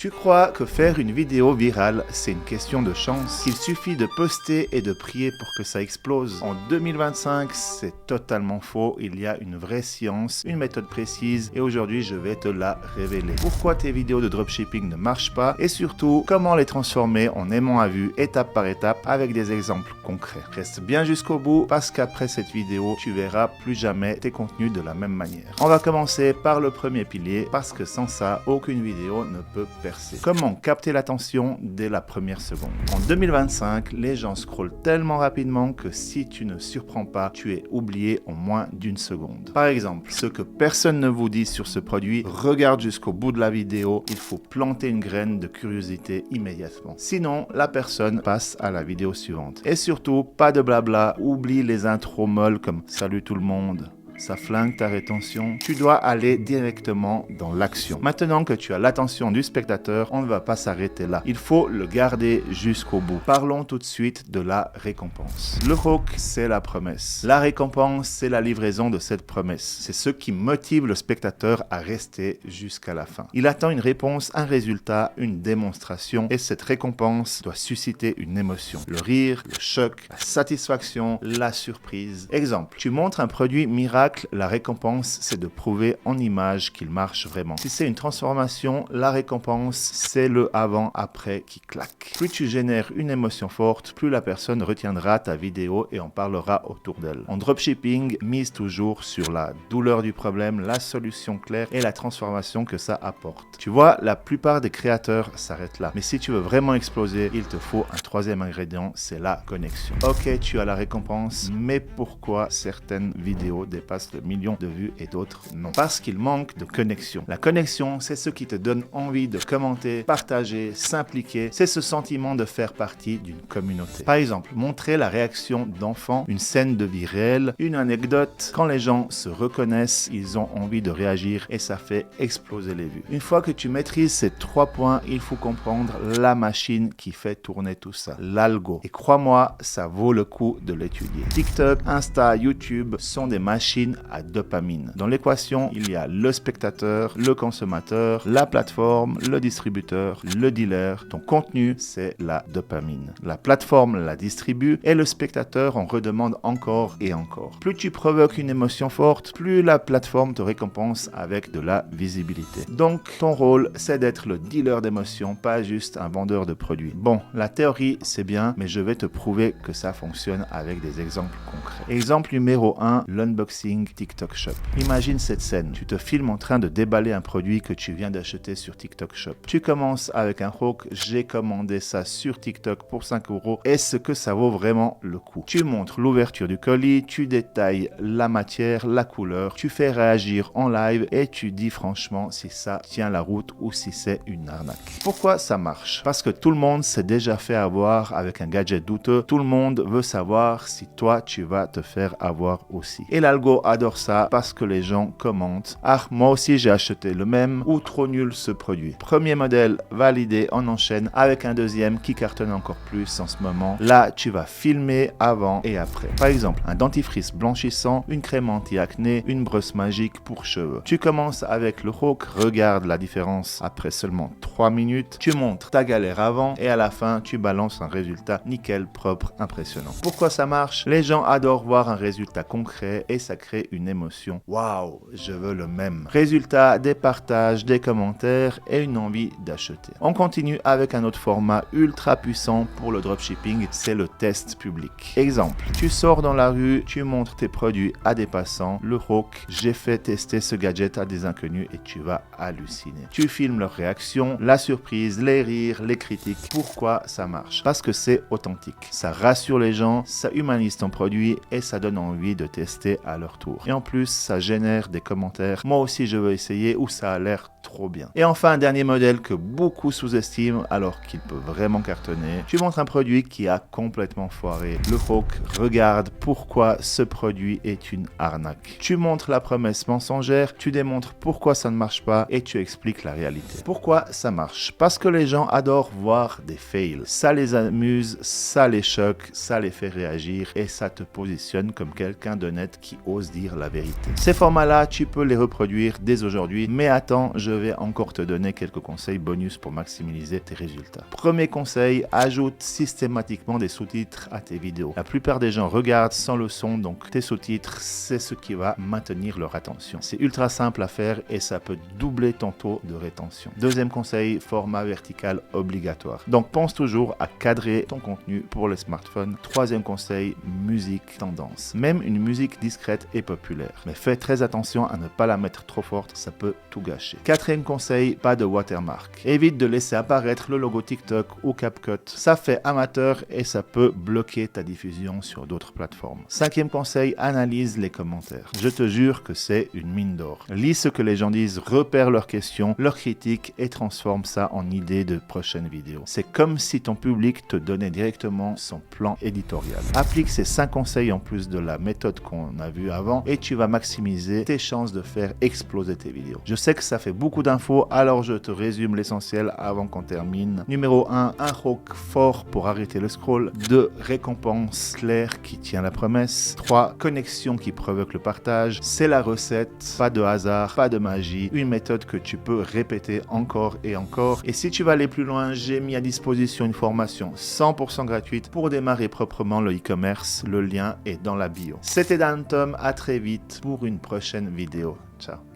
Tu crois que faire une vidéo virale, c'est une question de chance? Il suffit de poster et de prier pour que ça explose? En 2025, c'est totalement faux. Il y a une vraie science, une méthode précise et aujourd'hui, je vais te la révéler. Pourquoi tes vidéos de dropshipping ne marchent pas et surtout, comment les transformer en aimant à vue, étape par étape, avec des exemples concrets. Reste bien jusqu'au bout parce qu'après cette vidéo, tu verras plus jamais tes contenus de la même manière. On va commencer par le premier pilier parce que sans ça, aucune vidéo ne peut percer. Comment capter l'attention dès la première seconde? En 2025, les gens scrollent tellement rapidement que si tu ne surprends pas, tu es oublié en moins d'une seconde. Par exemple, ce que personne ne vous dit sur ce produit, regarde jusqu'au bout de la vidéo, il faut planter une graine de curiosité immédiatement. Sinon, la personne passe à la vidéo suivante. Et surtout, pas de blabla, oublie les intros molles comme « Salut tout le monde ». Ça flingue ta rétention. Tu dois aller directement dans l'action. Maintenant que tu as l'attention du spectateur, on ne va pas s'arrêter là. Il faut le garder jusqu'au bout. Parlons tout de suite de la récompense. Le hook, c'est la promesse. La récompense, c'est la livraison de cette promesse. C'est ce qui motive le spectateur à rester jusqu'à la fin. Il attend une réponse, un résultat, une démonstration et cette récompense doit susciter une émotion. Le rire, le choc, la satisfaction, la surprise. Exemple, tu montres un produit miracle. La récompense, c'est de prouver en image qu'il marche vraiment. Si c'est une transformation, la récompense, c'est le avant-après qui claque. Plus tu génères une émotion forte, plus la personne retiendra ta vidéo et en parlera autour d'elle. En dropshipping, mise toujours sur la douleur du problème, la solution claire et la transformation que ça apporte. Tu vois, la plupart des créateurs s'arrêtent là. Mais si tu veux vraiment exploser, il te faut un troisième ingrédient, c'est la connexion. Ok, tu as la récompense, mais pourquoi certaines vidéos dépassent le million de vues et d'autres non? Parce qu'il manque de connexion. La connexion, c'est ce qui te donne envie de commenter, partager, s'impliquer. C'est ce sentiment de faire partie d'une communauté. Par exemple, montrer la réaction d'enfants, une scène de vie réelle, une anecdote. Quand les gens se reconnaissent, ils ont envie de réagir et ça fait exploser les vues. Une fois que tu maîtrises ces 3 points, il faut comprendre la machine qui fait tourner tout ça, l'algo. Et crois-moi, ça vaut le coup de l'étudier. TikTok, Insta, YouTube sont des machines à dopamine. Dans l'équation, il y a le spectateur, le consommateur, la plateforme, le distributeur, le dealer. Ton contenu, c'est la dopamine. La plateforme la distribue et le spectateur en redemande encore et encore. Plus tu provoques une émotion forte, plus la plateforme te récompense avec de la visibilité. Donc, ton rôle, c'est d'être le dealer d'émotions, pas juste un vendeur de produits. Bon, la théorie, c'est bien, mais je vais te prouver que ça fonctionne avec des exemples concrets. Exemple numéro 1, l'unboxing TikTok Shop. Imagine cette scène. Tu te filmes en train de déballer un produit que tu viens d'acheter sur TikTok Shop. Tu commences avec un hook. J'ai commandé ça sur TikTok pour 5 €. Est-ce que ça vaut vraiment le coup? Tu montres l'ouverture du colis, tu détailles la matière, la couleur, tu fais réagir en live et tu dis franchement si ça tient la route ou si c'est une arnaque. Pourquoi ça marche? Parce que tout le monde s'est déjà fait avoir avec un gadget douteux. Tout le monde veut savoir si toi tu vas te faire avoir aussi. Et l'algo adore ça parce que les gens commentent « Ah, moi aussi j'ai acheté le même » ou « Trop nul ce produit ». Premier modèle validé, on enchaîne avec un deuxième qui cartonne encore plus en ce moment. Là, tu vas filmer avant et après. Par exemple, un dentifrice blanchissant, une crème anti-acné, une brosse magique pour cheveux. Tu commences avec le hook, regarde la différence après seulement 3 minutes. Tu montres ta galère avant et à la fin, tu balances un résultat nickel, propre, impressionnant. Pourquoi ça marche? Les gens adorent voir un résultat concret et ça crée une émotion. Waouh, je veux le même. Résultat, des partages, des commentaires et une envie d'acheter. On continue avec un autre format ultra puissant pour le dropshipping, c'est le test public. Exemple, tu sors dans la rue, tu montres tes produits à des passants, le hook, j'ai fait tester ce gadget à des inconnus et tu vas halluciner. Tu filmes leurs réactions, la surprise, les rires, les critiques. Pourquoi ça marche? Parce que c'est authentique. Ça rassure les gens, ça humanise ton produit et ça donne envie de tester à leur tour. Et en plus, ça génère des commentaires. Moi aussi, je veux essayer ou ça a l'air trop bien. Et enfin, un dernier modèle que beaucoup sous-estiment alors qu'il peut vraiment cartonner. Tu montres un produit qui a complètement foiré. Le hook, regarde pourquoi ce produit est une arnaque. Tu montres la promesse mensongère, tu démontres pourquoi ça ne marche pas et tu expliques la réalité. Pourquoi ça marche? Parce que les gens adorent voir des fails. Ça les amuse, ça les choque, ça les fait réagir et ça te positionne comme quelqu'un d'honnête qui ose ose dire la vérité. Ces formats-là, tu peux les reproduire dès aujourd'hui, mais attends, je vais encore te donner quelques conseils bonus pour maximiser tes résultats. Premier conseil, ajoute systématiquement des sous-titres à tes vidéos. La plupart des gens regardent sans le son, donc tes sous-titres, c'est ce qui va maintenir leur attention. C'est ultra simple à faire et ça peut doubler ton taux de rétention. Deuxième conseil, format vertical obligatoire. Donc pense toujours à cadrer ton contenu pour le smartphone. Troisième conseil, musique tendance. Même une musique discrète et populaire. Mais fais très attention à ne pas la mettre trop forte, ça peut tout gâcher. Quatrième conseil, pas de watermark. Évite de laisser apparaître le logo TikTok ou CapCut. Ça fait amateur et ça peut bloquer ta diffusion sur d'autres plateformes. Cinquième conseil, analyse les commentaires. Je te jure que c'est une mine d'or. Lis ce que les gens disent, repère leurs questions, leurs critiques et transforme ça en idée de prochaines vidéos. C'est comme si ton public te donnait directement son plan éditorial. Applique ces 5 conseils en plus de la méthode qu'on a vue avant et tu vas maximiser tes chances de faire exploser tes vidéos. Je sais que ça fait beaucoup d'infos, alors je te résume l'essentiel avant qu'on termine. Numéro 1, un hook fort pour arrêter le scroll. 2, récompense claire qui tient la promesse. 3, connexion qui provoque le partage. C'est la recette, pas de hasard, pas de magie, une méthode que tu peux répéter encore et encore. Et si tu vas aller plus loin, j'ai mis à disposition une formation 100% gratuite pour démarrer proprement le e-commerce. Le lien est dans la bio. C'était Dan Tom, à très vite pour une prochaine vidéo. Ciao.